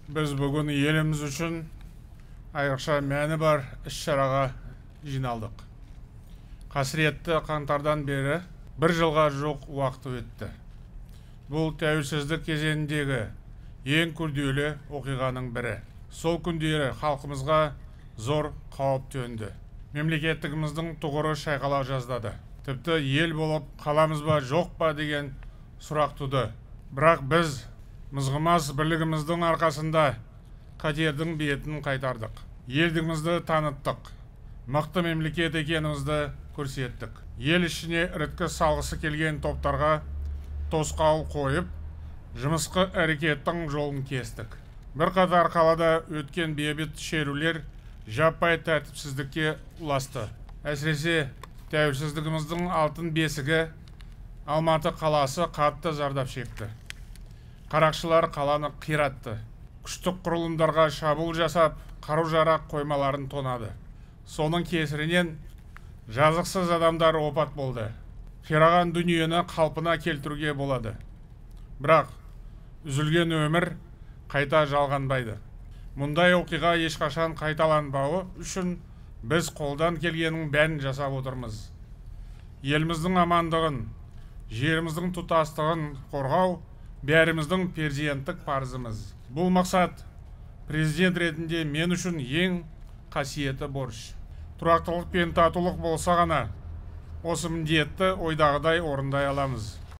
Біз бүгін еліміз үшін айрықша мәні бар іс-шараға жиналдық. Қасіретті қаңтардан бері бір жылға жоқ уақыт өтті. Бұл тәуелсіздік кезеңіндегі ең күрделі оқиғаның бірі. Сол күндері халқымызға зор қауіп төнді. Мемлекеттігіміздің тұғыры шайқала жаздады. Тіпті ел болып қаламыз ба жоқ па деген сұрақ туды. Бірақ біз мызғымас бірлігіміздің арқасында қатердің бетін қайтардық. Елдігімізді таныттық. Мықты мемлекет екенімізді көрсеттік. Ел ішіне іріткі салғысы келген топтарға тосқауыл қойып, жымысқы әрекеттің жолын кестік. Бірқатар қалада өткен бейбіт шерулер жаппай тәртіпсіздікке ұласты. Әсіресе тәуелсіздігіміздің алтын бесігі Алматы қаласы қатты зардап шекті. Қарақшылар қаланы қиратты. Күштік құрылымдарға шабуыл жасап, қару-жарақ қоймаларын тонады. Соның кесірінен жазықсыз адамдар опат болды. Қираған дүниені қалпына келтіруге болады. Бірақ үзілген өмір қайта жалғанбайды. Мұндай оқиға ешқашан қайталанбауы үшін біз қолдан келгеннің бәрін жасап отырмыз. Еліміздің амандығын, жеріміздің тұтастығын қорғау бәріміздің перзенттік парызымыз. Бұл мақсат президент ретінде мен үшін ең қасиетті борыш. Тұрақтылық пен татулық болса ғана осы міндетті ойдағыдай орындай аламыз.